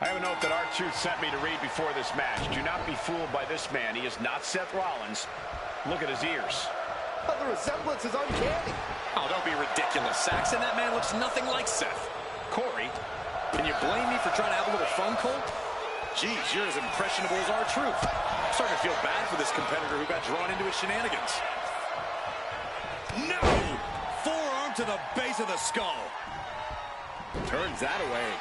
I have a note that R-Truth sent me to read before this match. Do not be fooled by this man. He is not Seth Rollins. Look at his ears. Oh, the resemblance is uncanny. Oh, don't be ridiculous, Saxton. That man looks nothing like Seth. Corey, can you blame me for trying to have a little fun, Cole? Jeez, you're as impressionable as R-Truth. I'm starting to feel bad for this competitor who got drawn into his shenanigans. No! Forearm to the base of the skull. Turns that away.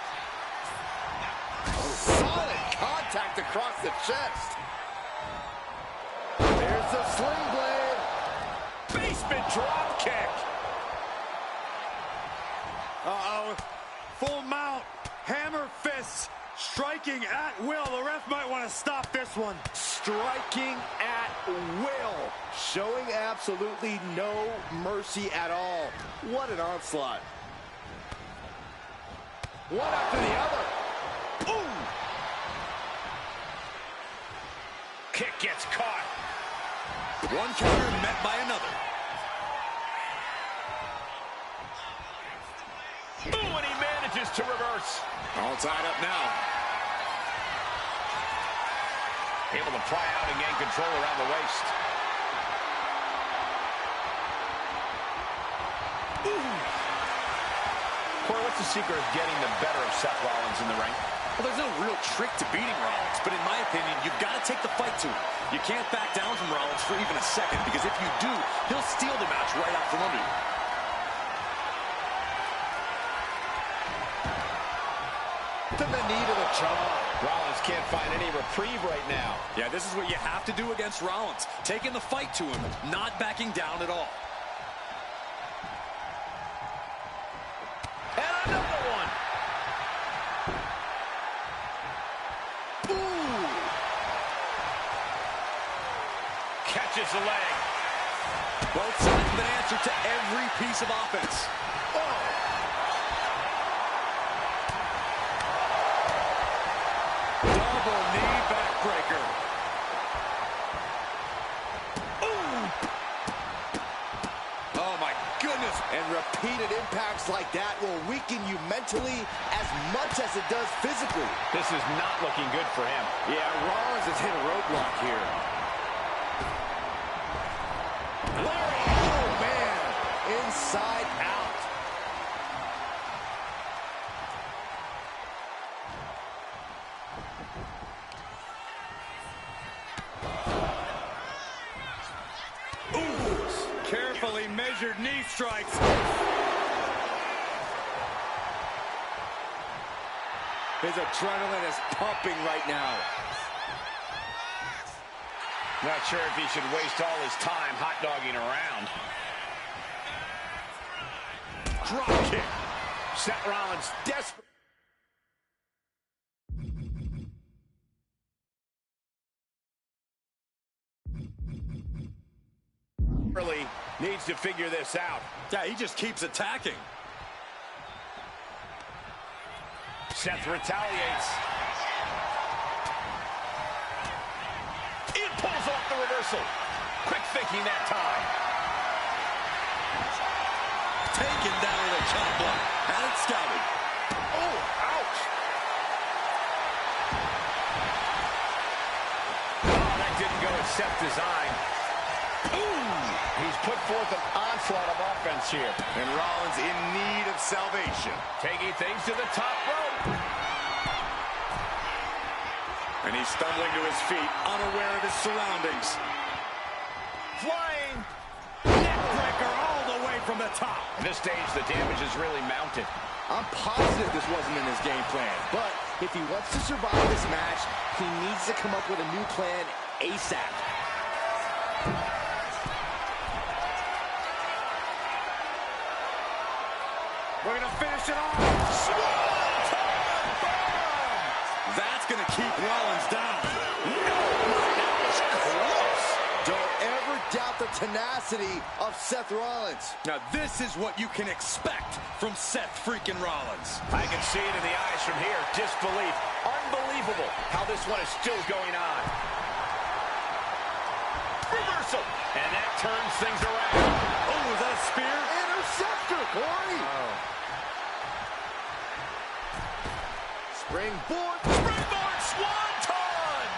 Solid contact across the chest. There's the sling blade. Basement drop kick. Uh-oh. Full mount. Hammer fists. Striking at will. The ref might want to stop this one. Striking at will. Showing absolutely no mercy at all. What an onslaught. One after the other. Ooh! Kick gets caught. One counter met by another. Ooh, and he manages to reverse. All tied up now. Able to pry out and gain control around the waist. Ooh. Corey, what's the secret of getting the better of Seth Rollins in the ring? Well, there's no real trick to beating Rollins, but in my opinion, you've got to take the fight to him. You can't back down from Rollins for even a second, because if you do, he'll steal the match right out from under you. To the knee to the jaw. Rollins can't find any reprieve right now. Yeah, this is what you have to do against Rollins. Taking the fight to him, not backing down at all. And another one. Ooh. Catches the leg. Both sides have an answer to every piece of offense. Oh. Double knee backbreaker. Ooh. Oh, my goodness. And repeated impacts like that will weaken you mentally as much as it does physically. This is not looking good for him. Yeah, Rollins has hit a roadblock here. Larry, oh man, inside out. Carefully measured knee strikes. His adrenaline is pumping right now. Not sure if he should waste all his time hot-dogging around. Drop kick. Seth Rollins desperate. Really needs to figure this out. Yeah, he just keeps attacking. Seth retaliates. It pulls off the reversal. Quick thinking that time. Taken down with a chop block. And it's scouted. Oh, ouch. Oh, that didn't go as Seth designed. Ooh, he's put forth an onslaught of offense here. And Rollins in need of salvation. Taking things to the top rope. And he's stumbling to his feet, unaware of his surroundings. Flying. Neckbreaker all the way from the top. At this stage, the damage is really mounted. I'm positive this wasn't in his game plan, but If he wants to survive this match, he needs to come up with a new plan ASAP. We're going to finish it off. That's going to keep Rollins down. That was close. Don't ever doubt the tenacity of Seth Rollins. Now, this is what you can expect from Seth freaking Rollins. I can see it in the eyes from here. Disbelief. Unbelievable how this one is still going on. Reversal. And that turns things around. Oh, is that a spear? Interceptor, Corey. Springboard. Springboard Swanton!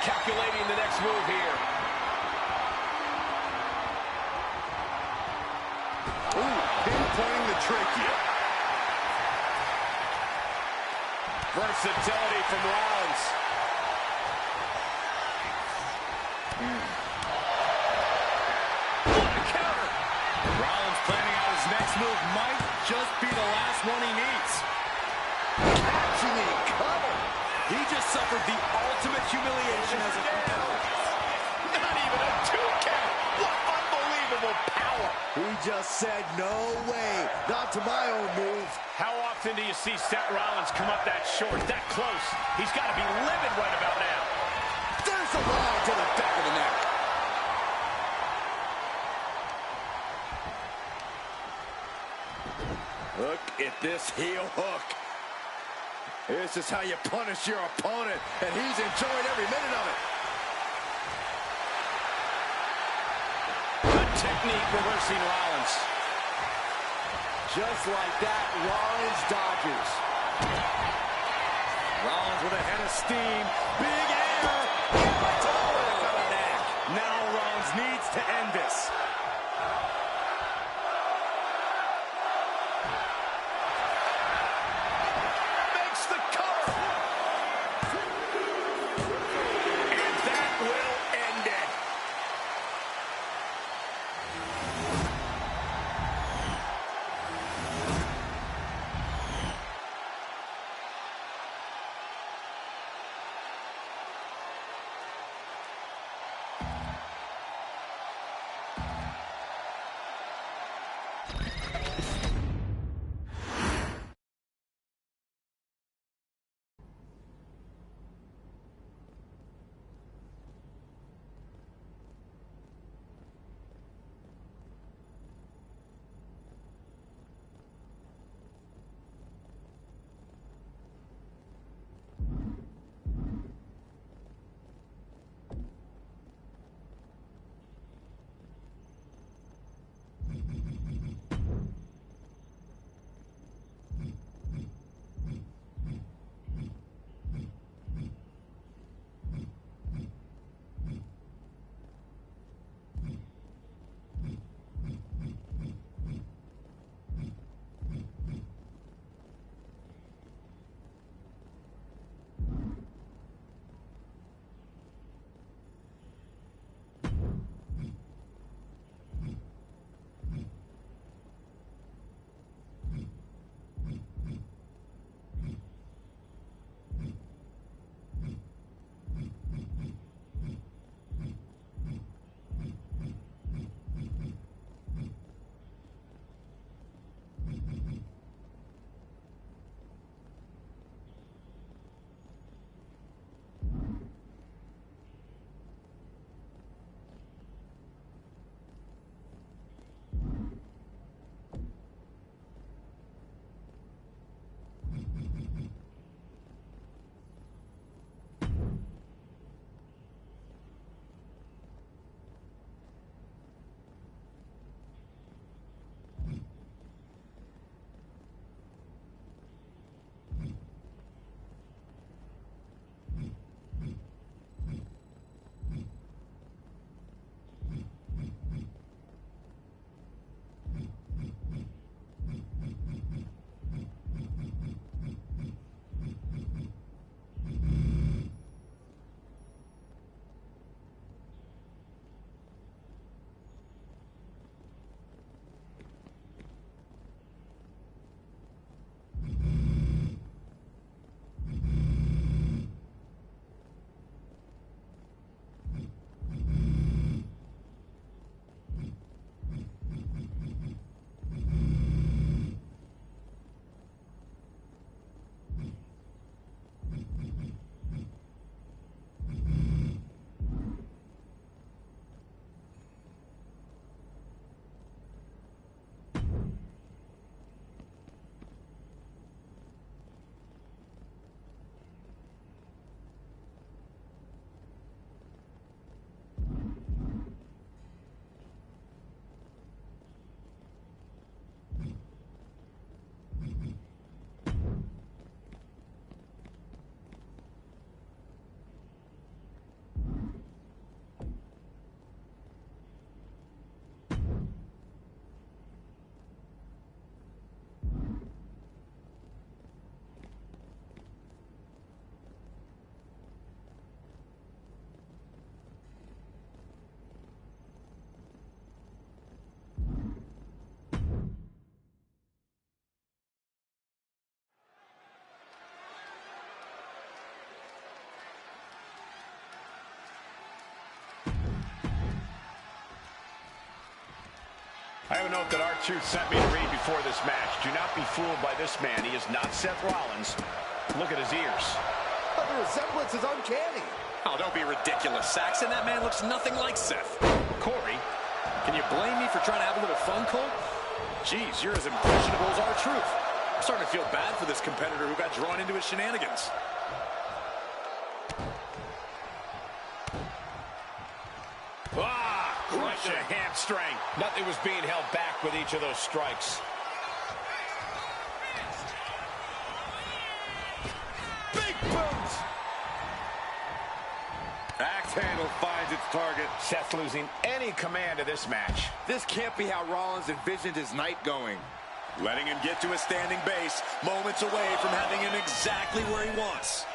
Calculating the next move here. Ooh, pinpointing the trachea. Versatility from Rollins. What a counter! Rollins planning out his next move might just be the last one he needs. Catching it, cover. He just suffered the ultimate humiliation as a competitor. Not even a 2 count. What unbelievable power. He just said, no way, not to my own move. How often do you see Seth Rollins come up that short, that close? He's got to be livid right about now. There's a line to the back of the neck. Look at this heel hook. This is how you punish your opponent, and he's enjoying every minute of it. Good technique reversing Rollins. Just like that, Rollins dodges. Rollins with a head of steam. Big air. Now Rollins needs to end this. Makes the cover. And that will end it. I have a note that R-Truth sent me to read before this match. Do not be fooled by this man. He is not Seth Rollins. Look at his ears. The resemblance is uncanny. Oh, don't be ridiculous, Saxton. That man looks nothing like Seth. Corey, can you blame me for trying to have a little fun, Cole? Jeez, you're as impressionable as R-Truth. I'm starting to feel bad for this competitor who got drawn into his shenanigans. Right to the hamstring. Nothing was being held back with each of those strikes. Big boot. Axe handle finds its target. Seth losing any command of this match. This can't be how Rollins envisioned his night going. Letting him get to a standing base, moments away from having him exactly where he wants.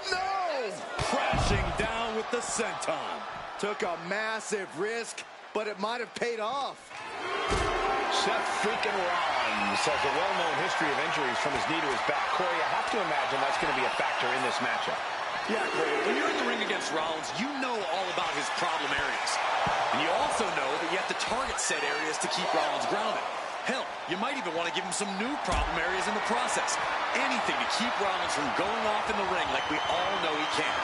No! Crashing down with the senton. Took a massive risk, but it might have paid off. Seth freaking Rollins has a well-known history of injuries from his knee to his back. Corey, I have to imagine that's going to be a factor in this matchup. Yeah, Corey, when you're in the ring against Rollins, you know all about his problem areas. And you also know that you have to target said areas to keep Rollins grounded. Hell, you might even want to give him some new problem areas in the process. Anything to keep Rollins from going off in the ring like we all know he can.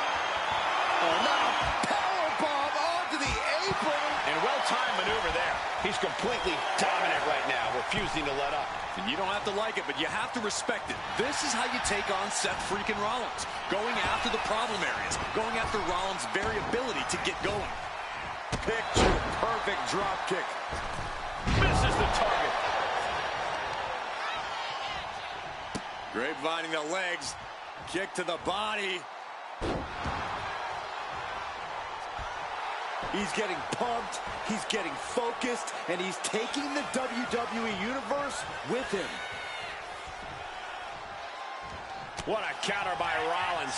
Oh, now powerbomb onto the apron. And well-timed maneuver there. He's completely dominant right now, refusing to let up. And you don't have to like it, but you have to respect it. This is how you take on Seth freaking Rollins. Going after the problem areas. Going after Rollins' variability to get going. Picture perfect drop kick. Misses the target. Grapevining the legs. Kick to the body. He's getting pumped, he's getting focused, and he's taking the WWE Universe with him. What a counter by Rollins.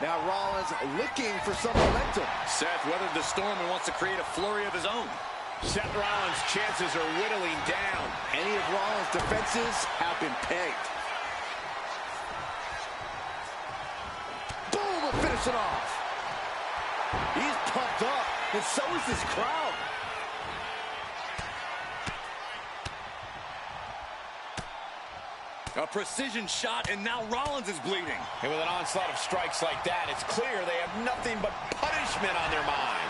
Now Rollins looking for some momentum. Seth weathered the storm and wants to create a flurry of his own. Seth Rollins' chances are whittling down. Any of Rollins' defenses have been pegged. Boom, and finish it off. He's pumped up, and so is this crowd. A precision shot, and now Rollins is bleeding. And with an onslaught of strikes like that, it's clear they have nothing but punishment on their mind.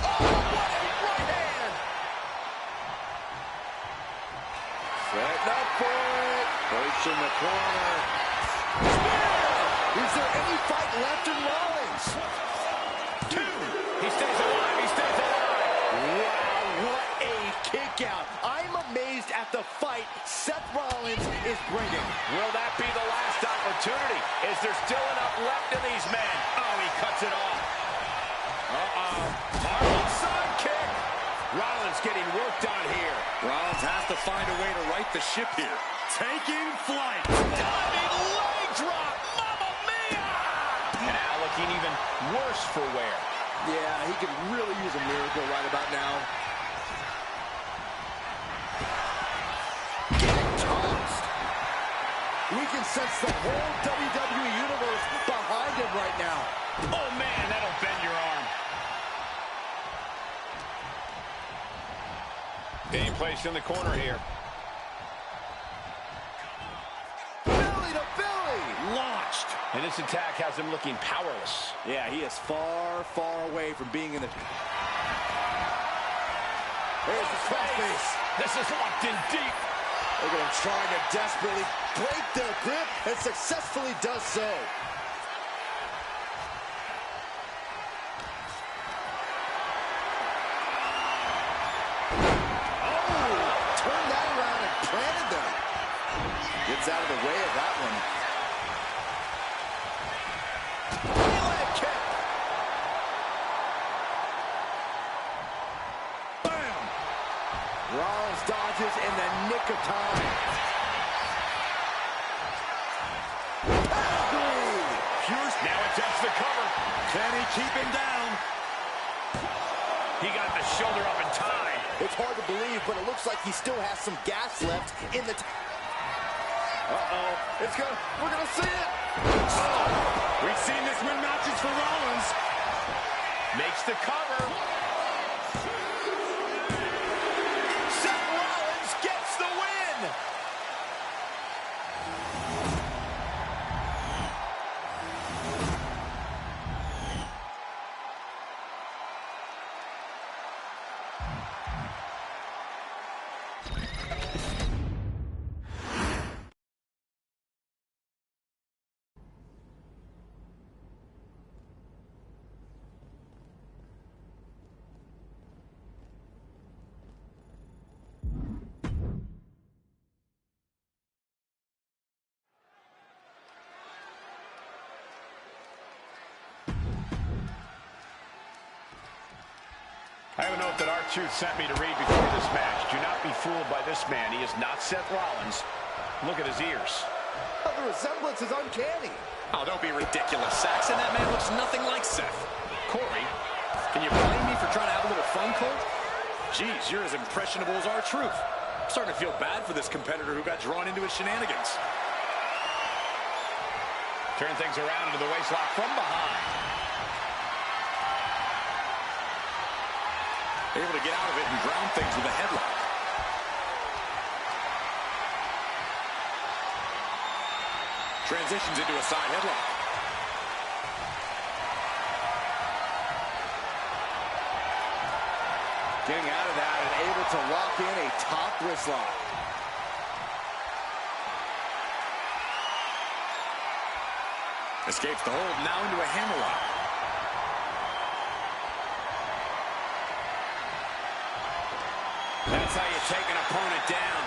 Oh, what a right hand! Setting up for it. Perched in the corner. Is there any fight left in Rollins? 2. He stays alive. He stays alive. Wow, what a kick out. I'm amazed at the fight Seth Rollins is bringing. Will that be the last opportunity? Is there still enough left in these men? Oh, he cuts it off. Harlem Sun kick. Rollins getting worked on here. Rollins has to find a way to right the ship here. Taking flight. Diving leg drop. Mamma mia! And now looking even worse for wear. Yeah, he could really use a miracle right about now. Getting tossed. We can sense the whole WWE Universe behind him right now. Oh, man, that'll bend your arm. Being placed in the corner here. Belly to belly. Launched. And this attack has him looking powerless. Yeah, he is far, far away from being in the... There's the crossface. This is locked in deep. Look at him trying to desperately break the grip and successfully does so. Oh, turned that around and planted them. Gets out of the way of that one. Leg kick. Bam! Rollins dodges in the nick of time. Pierce now attempts the cover. Can he keep him down? He got the shoulder up in time. It's hard to believe, but it looks like he still has some gas left in the... Uh-oh. We're gonna see it. We've seen this win matches for Rollins. Makes the cover. I have a note that R-Truth sent me to read before this match. Do not be fooled by this man. He is not Seth Rollins. Look at his ears. Oh, the resemblance is uncanny. Oh, don't be ridiculous, Saxon. That man looks nothing like Seth. Corey, can you blame me for trying to have a little fun, Colt? Jeez, you're as impressionable as R-Truth. I'm starting to feel bad for this competitor who got drawn into his shenanigans. Turn things around into the waistlock from behind. Able to get out of it and ground things with a headlock. Transitions into a side headlock. Getting out of that and able to lock in a top wrist lock. Escapes the hold, now into a hammerlock. That's how you take an opponent down.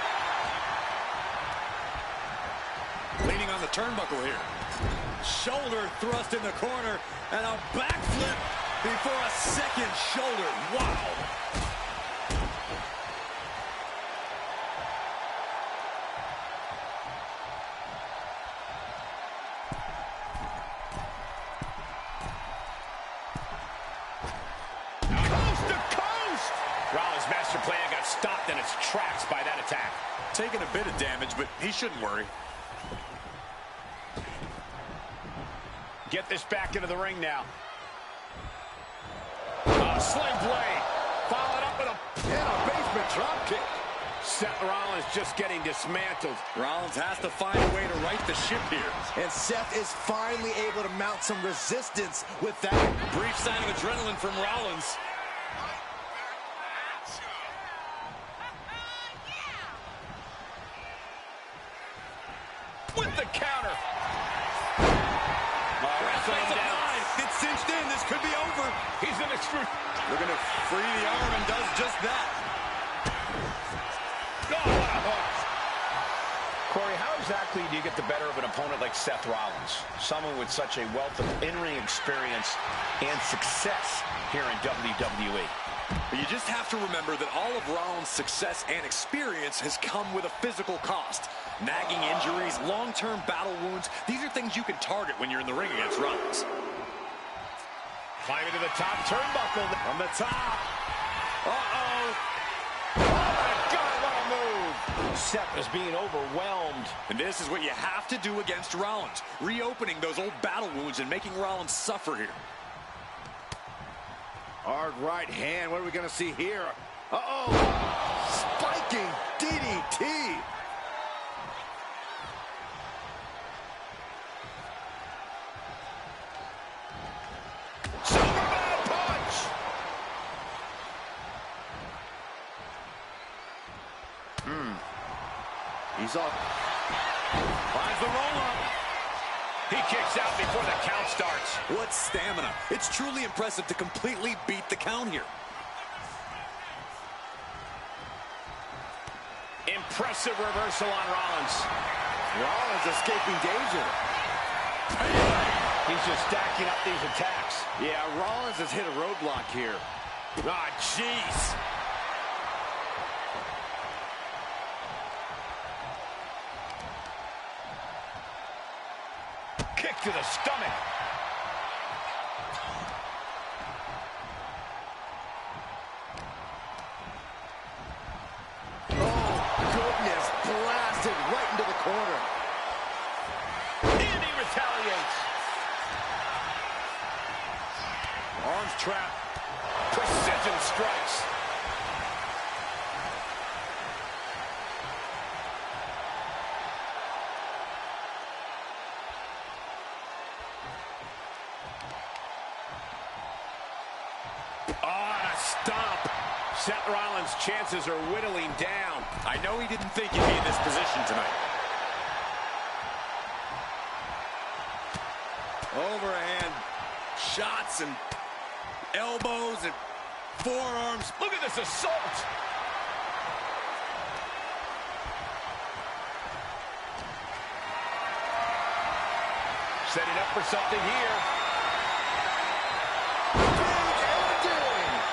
Leaning on the turnbuckle here. Shoulder thrust in the corner and a backflip before a second shoulder. Wow. Coast to coast! Rollins' master plan got stopped in its tracks by that attack. Taking a bit of damage, but he shouldn't worry. Get this back into the ring now. Sling blade. Followed up with And a basement drop kick. Seth Rollins just getting dismantled. Rollins has to find a way to right the ship here. And Seth is finally able to mount some resistance with that. Brief sign of adrenaline from Rollins. With the counter. Wrestling him down. It's cinched in. This could be over. He's in extra. Looking to free the arm and does just that. Oh, what a hook. Corey, how exactly do you get the better of an opponent like Seth Rollins? Someone with such a wealth of in-ring experience and success here in WWE. But you just have to remember that all of Rollins' success and experience has come with a physical cost. Nagging injuries, long-term battle wounds, these are things you can target when you're in the ring against Rollins. Climbing to the top turnbuckle. From the top. Uh-oh. Oh, my God, what a move. Seth is being overwhelmed. And this is what you have to do against Rollins. Reopening those old battle wounds and making Rollins suffer here. Hard right hand. What are we going to see here? Uh-oh. Spiking DDT. Superman punch. He's off. Finds the roll-up. He kicks out before the count starts. What stamina. It's truly impressive to completely beat the count here. Impressive reversal on Rollins. Rollins escaping danger. He's just stacking up these attacks. Yeah, Rollins has hit a roadblock here. Ah, jeez. Kick to the stomach. Oh, goodness. Blasted right into the corner. And he retaliates. Arms trap. Precision strikes. Stomp. Seth Rollins' chances are whittling down. I know he didn't think he'd be in this position tonight. Overhand shots and elbows and forearms. Look at this assault. Setting up for something here.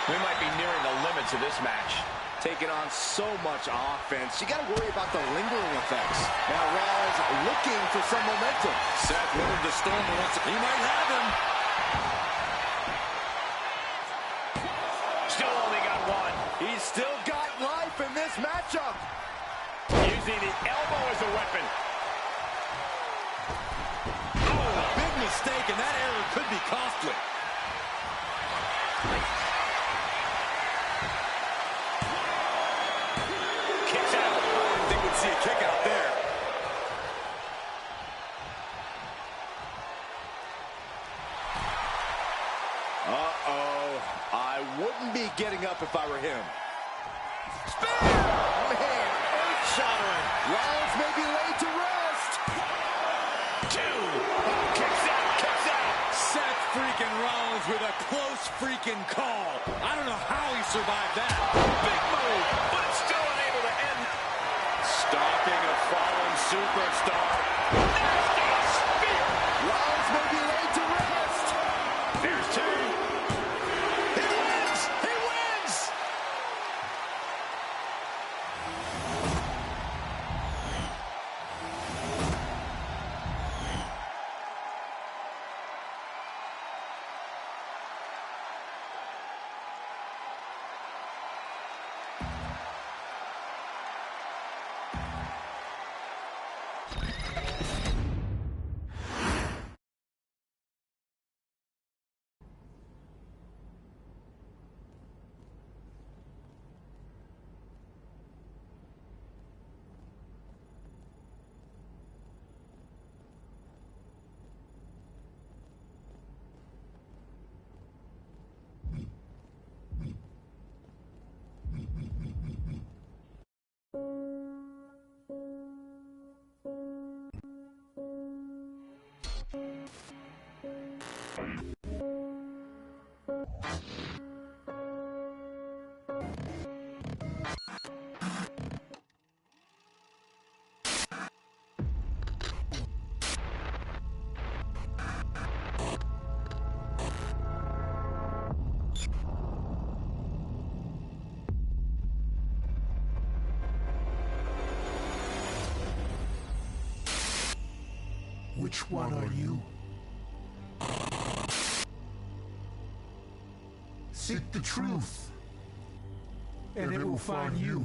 We might be nearing the of this match. Taking on so much offense, you got to worry about the lingering effects. Now Rollins looking for some momentum. Seth willing to storm the once. He might have him. Still only got one. He's still got life in this matchup. Using the elbow as a weapon. Oh, big mistake, and that error could be costly. Kicks out. I didn't think we'd see a kick out there. Uh-oh. I wouldn't be getting up if I were him. Spear! Man, earth-shattering. Rollins may be laid to rest. Two. Kicks out. Kicks out. Seth freaking Rollins with a close freaking call. I don't know how he survived that. Big move, but it's still unable to end. Stalking a fallen superstar. Nasty spear. Rollins may be laid to rest. There's two. He wins! He wins! Which one are you? Seek the truth, and it will find you.